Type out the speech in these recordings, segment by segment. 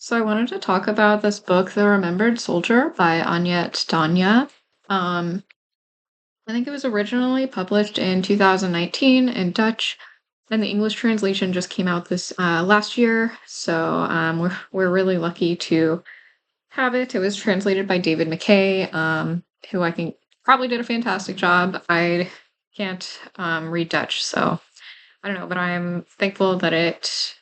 So I wanted to talk about this book, The Remembered Soldier by Anjet Daanje. Um, I think it was originally published in 2019 in Dutch, and the English translation just came out this last year. So we're really lucky to have it. It was translated by David McKay, who I think probably did a fantastic job. I can't read Dutch, so I don't know, but I'm thankful that it,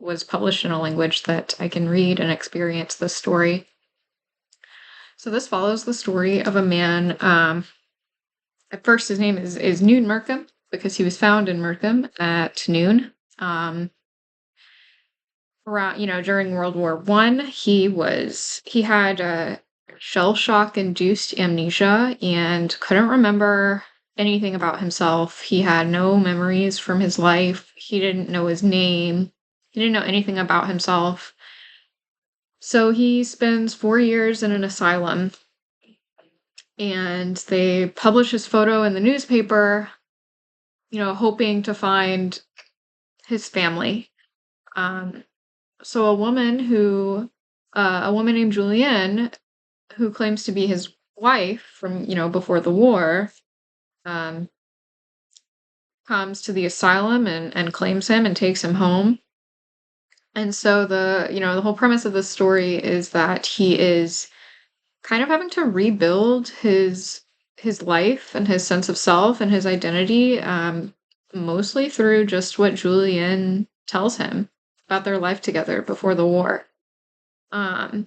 was published in a language that I can read and experience the story. So this follows the story of a man. At first, his name is Noon Markham because he was found in Markham at noon. Around, during World War One, he had a shell shock induced amnesia and couldn't remember anything about himself. He had no memories from his life. He didn't know his name. He didn't know anything about himself. So he spends 4 years in an asylum, and they publish his photo in the newspaper, hoping to find his family. Um, so a woman named Julienne, who claims to be his wife from, before the war, um, comes to the asylum and claims him and takes him home. And so the whole premise of the story is that he is kind of having to rebuild his life and his sense of self and his identity, mostly through just what Julian tells him about their life together before the war. Um,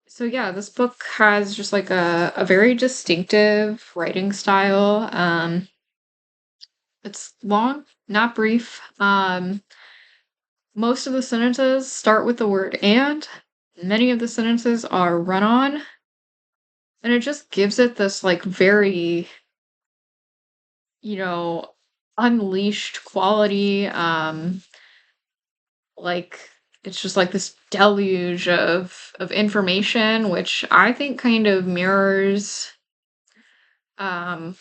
so yeah, this book has just like a very distinctive writing style. It's long, not brief. Most of the sentences start with the word and. Many of the sentences are run on, and it just gives it this like very, you know, unleashed quality. Like it's just like this deluge of information, which I think kind of mirrors um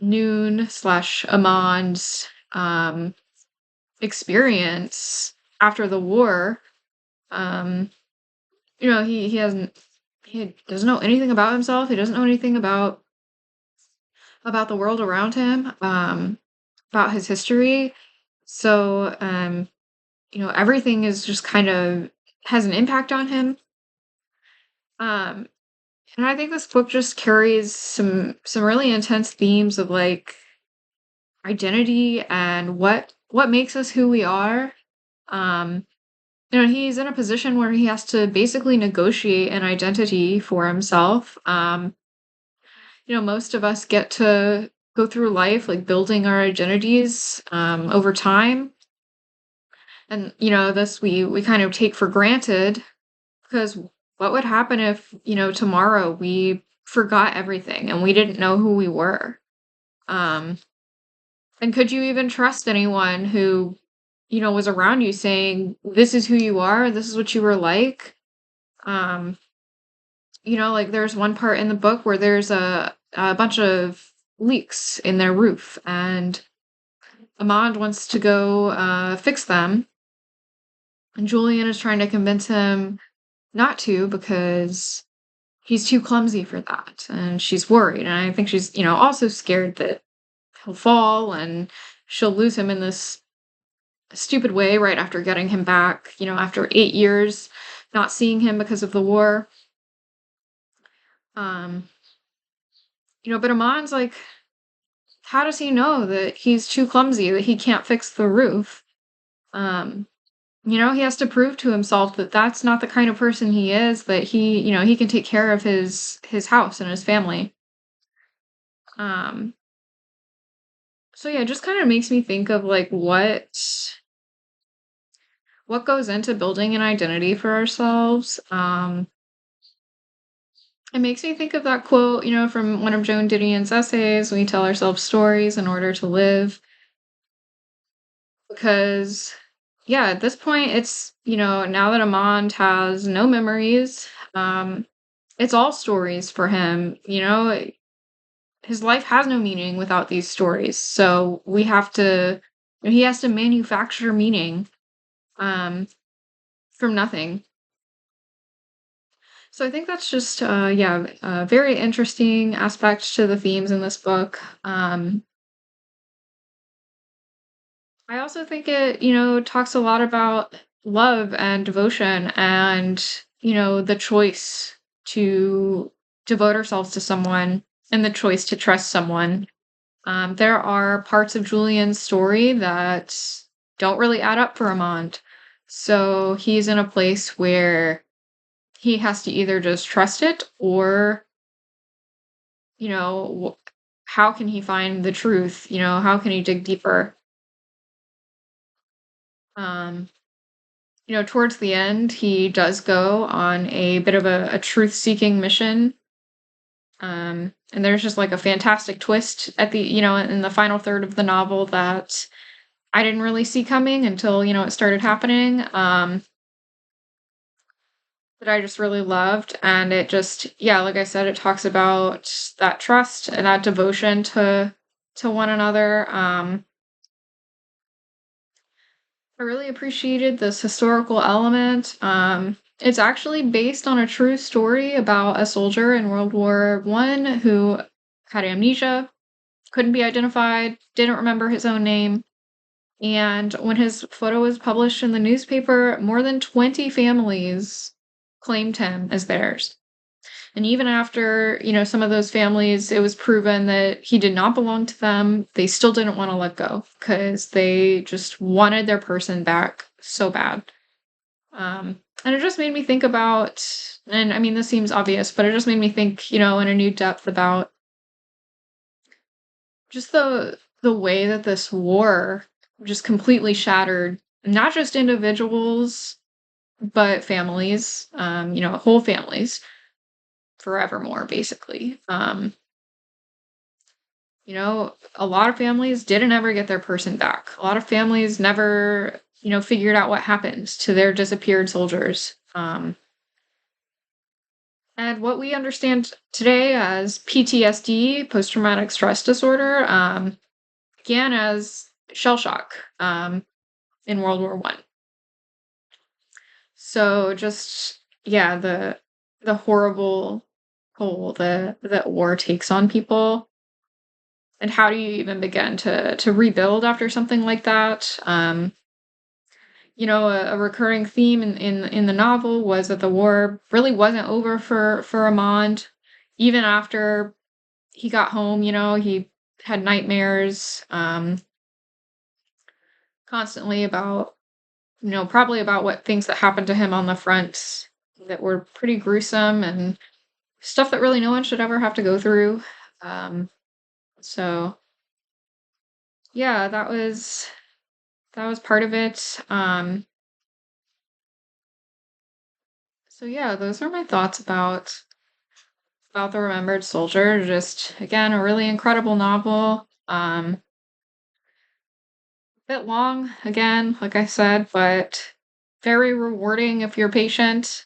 Noon slash Amon's experience after the war. Um, he doesn't know anything about himself. He doesn't know anything about the world around him, about his history. So, everything is just kind of has an impact on him. Um, and I think this book just carries some really intense themes of like identity and what makes us who we are. Um, he's in a position where he has to basically negotiate an identity for himself. Most of us get to go through life like building our identities over time. And this we kind of take for granted because what would happen if, tomorrow we forgot everything and we didn't know who we were? Um and could you even trust anyone who, was around you saying, this is who you are, this is what you were like? Um like there's one part in the book where there's a bunch of leaks in their roof, and Ahmad wants to go fix them, and Julian is trying to convince him not to because he's too clumsy for that, and she's worried, and I think she's also scared that he'll fall and she'll lose him in this stupid way right after getting him back, after 8 years not seeing him because of the war. um but Amon's like, how does he know that he's too clumsy, that he can't fix the roof? Um, he has to prove to himself that that's not the kind of person he is, that he can take care of his house and his family. Um, so yeah, it just kind of makes me think of like what goes into building an identity for ourselves. It makes me think of that quote, from one of Joan Didion's essays: "We tell ourselves stories in order to live." Because yeah, at this point it's, now that Amand has no memories, it's all stories for him. His life has no meaning without these stories, so he has to manufacture meaning um, from nothing. So I think that's just, yeah, a very interesting aspect to the themes in this book. I also think it, talks a lot about love and devotion and, the choice to devote ourselves to someone and the choice to trust someone. There are parts of Julian's story that don't really add up for Armand. So he's in a place where he has to either just trust it or, how can he find the truth? How can he dig deeper? Um, towards the end, he does go on a bit of a truth-seeking mission. And there's just like a fantastic twist at the, in the final third of the novel that I didn't really see coming until, it started happening. That I just really loved. And it just, yeah, like I said, it talks about that trust and that devotion to one another. I really appreciated this historical element. It's actually based on a true story about a soldier in World War I who had amnesia, couldn't be identified, didn't remember his own name. And when his photo was published in the newspaper, more than 20 families claimed him as theirs. And even after, some of those families, it was proven that he did not belong to them, they still didn't want to let go because they just wanted their person back so bad. And it just made me think about, and I mean, this seems obvious, but it just made me think, in a new depth about just the way that this war just completely shattered not just individuals, but families, whole families forevermore, basically. A lot of families didn't ever get their person back. A lot of families never, figured out what happened to their disappeared soldiers. And what we understand today as PTSD, post traumatic stress disorder, began as shell shock in World War One. So just yeah, the horrible toll that war takes on people. And how do you even begin to rebuild after something like that? A recurring theme in the novel was that the war really wasn't over for Armand. Even after he got home, he had nightmares constantly about, probably about what things that happened to him on the front that were pretty gruesome and stuff that really no one should ever have to go through. So yeah, that was part of it. So yeah, those are my thoughts about the Remembered Soldier. Just again, a really incredible novel. A bit long, again, like I said, but very rewarding if you're patient.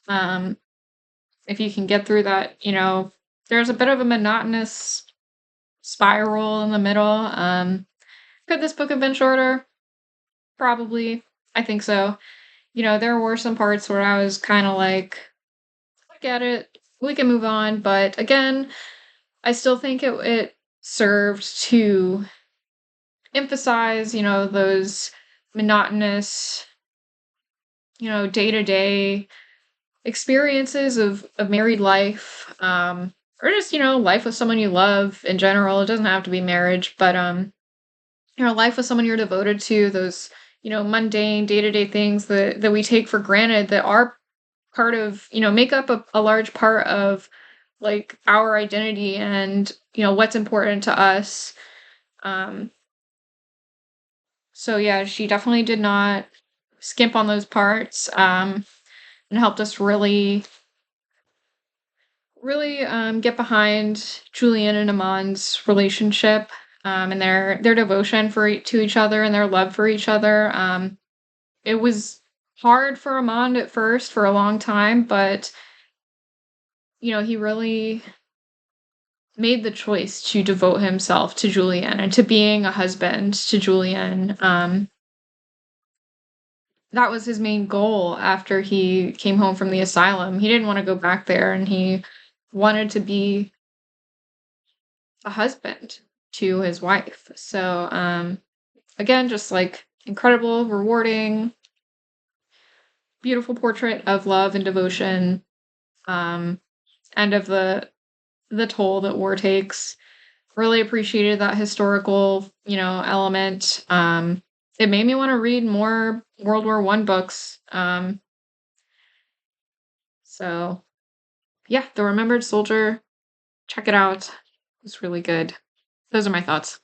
If you can get through that, there's a bit of a monotonous spiral in the middle. Could this book have been shorter? Probably. I think so. There were some parts where I was kind of like, I get it. We can move on. But again, I still think it served to emphasize, those monotonous, day to day experiences of married life, or just, life with someone you love in general. It doesn't have to be marriage, but, life with someone you're devoted to, those, mundane day to day things that we take for granted that are part of, make up a large part of like our identity and, what's important to us. Um, so yeah, she definitely did not skimp on those parts, and helped us really get behind Julian and Amon's relationship, and their devotion to each other and their love for each other. It was hard for Amon at first for a long time, but he really made the choice to devote himself to Julian and to being a husband to Julian. that was his main goal after he came home from the asylum. He didn't want to go back there, and he wanted to be a husband to his wife. So, again, just like incredible, rewarding, beautiful portrait of love and devotion, um, and of the toll that war takes. Really appreciated that historical, element. It made me want to read more World War One books. So yeah, The Remembered Soldier, check it out. It's really good. Those are my thoughts.